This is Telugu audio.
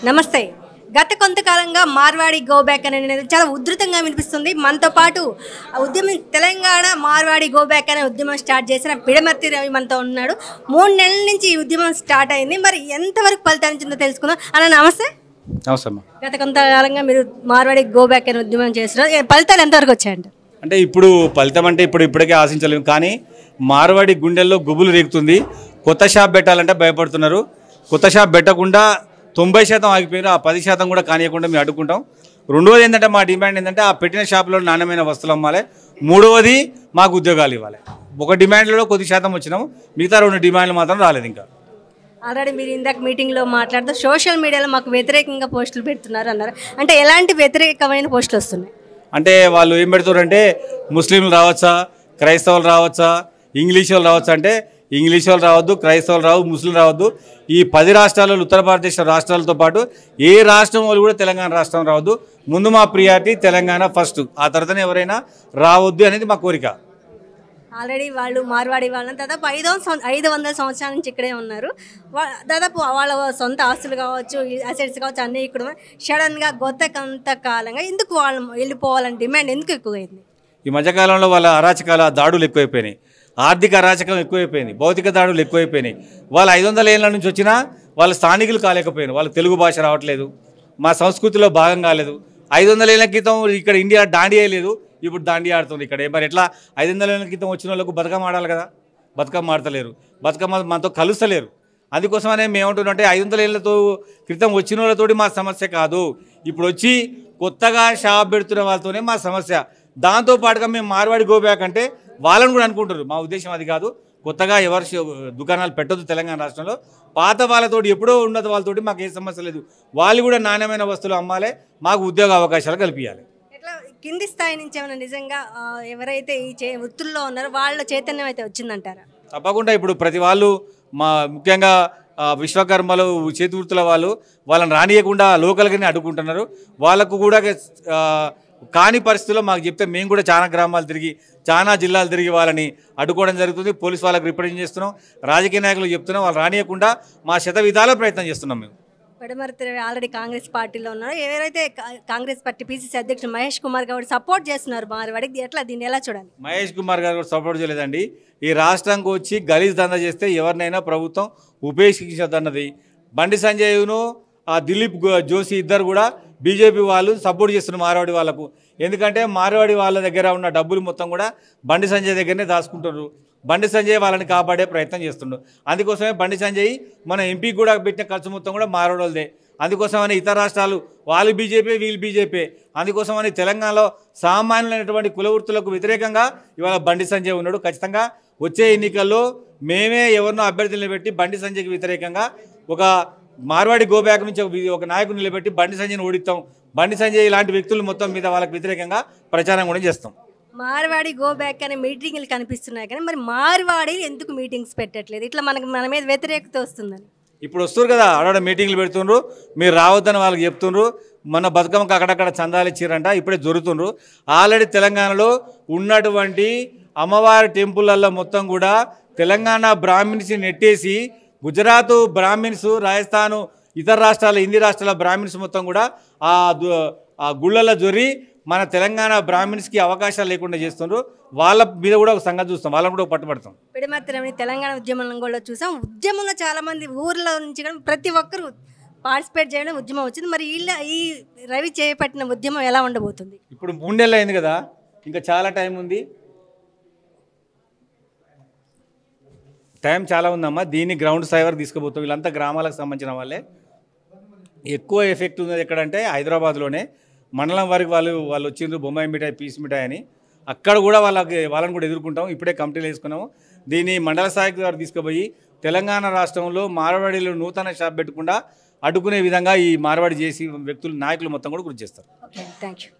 నమస్తే. గత కొంతకాలంగా మార్వాడి గో బ్యాక్ అనేది చాలా ఉధృతంగా వినిపిస్తుంది. మనతో పాటు ఉద్యమం తెలంగాణ మార్వాడి గో బ్యాక్ అనే ఉద్యమం స్టార్ట్ చేసిన పిడమర్తి రవి మనతో ఉన్నాడు. 3 నెలల నుంచి ఈ ఉద్యమం స్టార్ట్ అయింది. మరి ఎంతవరకు ఫలితాన్నిచ్చిందో తెలుసుకుందాం. అన్న నమస్తే. నమస్తే. గత కొంతకాలంగా మీరు మార్వాడి గో బ్యాక్ అనే ఉద్యమం చేస్తున్నారు. ఫలితాలు ఎంతవరకు వచ్చాయంట? అంటే ఇప్పుడు ఫలితం అంటే ఇప్పటికే ఆశించలేము, కానీ మార్వాడి గుండెల్లో గుబులు రేగుతుంది. కొత్త షాప్ పెట్టాలంటే భయపడుతున్నారు. కొత్త షాప్ పెట్టకుండా 90% ఆగిపోయారు. ఆ 10% కూడా కానియకుండా మేము అడ్డుకుంటాం. రెండవది ఏంటంటే మా డిమాండ్ ఏంటంటే ఆ పెట్టిన షాపులో నాణ్యమైన వస్తువులు అమ్మాలి. మూడవది మాకు ఉద్యోగాలు ఇవ్వాలి. ఒక డిమాండ్లో కొద్ది శాతం వచ్చినాము, మిగతా 2 డిమాండ్లు మాత్రం రాలేదు. ఇంకా ఆల్రెడీ మీరు ఇందాక మీటింగ్లో మాట్లాడుతూ సోషల్ మీడియాలో మాకు వ్యతిరేకంగా పోస్టులు పెడుతున్నారు అన్నారు. అంటే ఎలాంటి వ్యతిరేకమైన పోస్టులు వస్తున్నాయి? అంటే వాళ్ళు ఏం పెడుతారంటే ముస్లింలు రావచ్చా, క్రైస్తవులు రావచ్చా, ఇంగ్లీష్ వాళ్ళు రావచ్చా అంటే ఇంగ్లీష్ వాళ్ళు రావద్దు, క్రైస్తవులు రావు, ముస్లింలు రావద్దు. ఈ 10 రాష్ట్రాలలో ఉత్తర భారతదేశ రాష్ట్రాలతో పాటు ఏ రాష్ట్రం వాళ్ళు కూడా తెలంగాణ రాష్ట్రం రావద్దు. ముందు మా ప్రియారిటీ తెలంగాణ ఫస్ట్, ఆ తర్వాతనే ఎవరైనా రావద్దు అనేది మా కోరిక. ఆల్రెడీ వాళ్ళు మార్వాడి వాళ్ళని దాదాపు 500 సంవత్సరాల నుంచి ఇక్కడే ఉన్నారు. దాదాపు వాళ్ళ సొంత ఆస్తులు కావచ్చు, అసెట్స్ కావచ్చు, అన్నీ ఇక్కడ సడన్గా కొంతకాలంగా ఎందుకు వాళ్ళు వెళ్ళిపోవాలని డిమాండ్ ఎందుకు ఎక్కువైంది? ఈ మధ్యకాలంలో వాళ్ళ అరాచకాల దాడులు ఎక్కువైపోయినాయి, ఆర్థిక అరాచకం ఎక్కువైపోయింది, భౌతిక దాడులు ఎక్కువైపోయినాయి. వాళ్ళు 500 ఏళ్ళ నుంచి వచ్చినా వాళ్ళ స్థానికులు కాలేకపోయినారు. వాళ్ళకి తెలుగు భాష రావట్లేదు, మా సంస్కృతిలో భాగం కాలేదు. 500 ఏళ్ళ క్రితం ఇక్కడ ఇండియా దాండియా లేదు, ఇప్పుడు దాండియా ఆడుతుంది ఇక్కడ. మరి ఎట్లా 500 ఏళ్ళ క్రితం వచ్చిన వాళ్ళకు బతుకమ్మ ఆడాలి కదా, బతుకమ్మ ఆడతలేరు, బతుకమ్మ మనతో కలుస్తలేరు. అందుకోసమనే మేమంటున్నామంటే 500 ఏళ్ళతో క్రితం వచ్చిన వాళ్ళతోటి మా సమస్య కాదు, ఇప్పుడు వచ్చి కొత్తగా షాప్ పెడుతున్న వాళ్ళతోనే మా సమస్య. దాంతోపాటుగా మేము మార్వాడి గో బ్యాక్ అంటే వాళ్ళని కూడా అనుకుంటారు. మా ఉద్దేశం అది కాదు. కొత్తగా ఎవరు దుకాణాలు పెట్టొద్దు తెలంగాణ రాష్ట్రంలో. పాత వాళ్ళతోటి ఎప్పుడో ఉన్నత వాళ్ళతోటి మాకు ఏ సమస్య లేదు. వాళ్ళు కూడా నాణ్యమైన వస్తువులు అమ్మాలి, మాకు ఉద్యోగ అవకాశాలు కల్పించాలి. ఎట్లా కింది స్థాయి నుంచి ఏమైనా నిజంగా ఎవరైతే ఈ వృత్తుల్లో ఉన్నారో వాళ్ళ చైతన్యం అయితే వచ్చిందంటారా? తప్పకుండా. ఇప్పుడు ప్రతి వాళ్ళు ముఖ్యంగా విశ్వకర్మలు, చేతి వృత్తుల వాళ్ళని రానియకుండా లోకల్గానే అడ్డుకుంటున్నారు. వాళ్ళకు కూడా కాని పరిస్థితుల్లో మాకు చెప్తే మేము కూడా చాలా గ్రామాలు తిరిగి, చాలా జిల్లాలు తిరిగి వాళ్ళని అడ్డుకోవడం జరుగుతుంది. పోలీసు వాళ్ళకి రిప్రజెంట్ చేస్తున్నాం, రాజకీయ నాయకులు చెప్తున్నాం, వాళ్ళు రానియకుండా మా విధాల ప్రయత్నం చేస్తున్నాం. మేము పిడమర్తి ఆల్రెడీ కాంగ్రెస్ పార్టీలో ఉన్నారు. ఎవరైతే కాంగ్రెస్ పార్టీ పిసిసి అధ్యక్షుడు మహేష్ కుమార్ గౌడ్ సపోర్ట్ చేస్తున్నారు మార్వాడికి, ఎట్లా దీన్ని ఎలా చూడాలి? మహేష్ కుమార్ గారు సపోర్ట్ చేయలేదండి. ఈ రాష్ట్రానికి వచ్చి గలీజ్ దందా చేస్తే ఎవరినైనా ప్రభుత్వం ఉపేక్షించదన్నది. బండి సంజయ్ను ఆ దిలీప్ జోషి ఇద్దరు కూడా బీజేపీ వాళ్ళు సపోర్ట్ చేస్తున్నారు మార్వాడి వాళ్ళకు. ఎందుకంటే మార్వాడి వాళ్ళ దగ్గర ఉన్న డబ్బులు మొత్తం కూడా బండి సంజయ్ దగ్గరనే దాచుకుంటున్నారు. బండి సంజయ్ వాళ్ళని కాపాడే ప్రయత్నం చేస్తుండ్రు. అందుకోసమే బండి సంజయ్ మన ఎంపీకి కూడా పెట్టిన ఖర్చు మొత్తం కూడా మార్వాడి వాళ్ళదే. అందుకోసమని ఇతర రాష్ట్రాలు వాళ్ళు బీజేపీ, వీళ్ళు బీజేపీ. అందుకోసమని తెలంగాణలో సామాన్యులైనటువంటి కుల వృత్తులకు వ్యతిరేకంగా ఇవాళ బండి సంజయ్ ఉన్నాడు. ఖచ్చితంగా వచ్చే ఎన్నికల్లో మేమే ఎవరినో అభ్యర్థులు నిలబెట్టి బండి సంజయ్కి వ్యతిరేకంగా ఒక మార్వాడి గో బ్యాక్ నుంచి ఒక నాయకుడు నిలబెట్టి బండి సంజయ్ని ఓడిస్తాం. బండి సంజయ్ ఇలాంటి వ్యక్తులు మొత్తం మీద వాళ్ళకి వ్యతిరేకంగా ప్రచారం కూడా చేస్తాం. మార్వాడి గో బ్యాక్ అనే మీటింగ్లు కనిపిస్తున్నాయి, కానీ మరి మార్వాడి ఎందుకు మీటింగ్స్ పెట్టట్లేదు? ఇట్లా మన మీద వ్యతిరేకత వస్తుందని ఇప్పుడు వస్తున్నారు కదా, ఆడ మీటింగ్లు పెడుతుండ్రు, మీరు రావద్దని వాళ్ళకి చెప్తుండ్రు. మన బతుకమ్మకి అక్కడక్కడ చందాలు ఇచ్చిరంట, ఇప్పుడే జరుగుతుండ్రు. ఆల్రెడీ తెలంగాణలో ఉన్నటువంటి అమ్మవారి టెంపుల్లో మొత్తం కూడా తెలంగాణ బ్రాహ్మిన్స్ నెట్టేసి గుజరాత్ బ్రాహ్మిన్స్, రాజస్థాను, ఇతర రాష్ట్రాల హిందీ రాష్ట్రాల బ్రాహ్మిన్స్ మొత్తం కూడా ఆ గుళ్ళల్లో జొరి మన తెలంగాణ బ్రాహ్మిన్స్కి అవకాశాలు లేకుండా చేస్తున్నారు. వాళ్ళ మీద కూడా ఒక సంగతి చూస్తాం, వాళ్ళని కూడా పట్టుబడతాం. పిడమర్తి తెలంగాణ ఉద్యమంలో కూడా చూసాం. ఉద్యమంలో చాలామంది ఊర్లో నుంచి కూడా ప్రతి ఒక్కరు పార్టిసిపేట్ చేయడం ఉద్యమం వచ్చింది. మరి ఈ రవి చేపట్టిన ఉద్యమం ఎలా ఉండబోతుంది? ఇప్పుడు 3 నెలలు అయింది కదా, ఇంకా చాలా టైం ఉంది. టైం చాలా ఉందమ్మా. దీన్ని గ్రౌండ్ స్థాయి వరకు తీసుకుపోతాం. వీళ్ళంతా గ్రామాలకు సంబంధించిన వాళ్ళే. ఎక్కువ ఎఫెక్ట్ ఉన్నది ఎక్కడంటే హైదరాబాద్లోనే. మండలం వరకు వాళ్ళు వచ్చిండ్రు, బొమ్మాయి మిఠాయి, పీస్ మిఠాయి అని. అక్కడ కూడా వాళ్ళని కూడా ఎదుర్కొంటాం. ఇప్పుడే కమిటీలు వేసుకున్నాము. దీన్ని మండల స్థాయికి వారు తీసుకుపోయి తెలంగాణ రాష్ట్రంలో మార్వాడీలు నూతన షాప్ పెట్టకుండా అడ్డుకునే విధంగా ఈ మార్వాడి చేసి వ్యక్తులు, నాయకులు మొత్తం కూడా కృషి చేస్తారు. Thank you.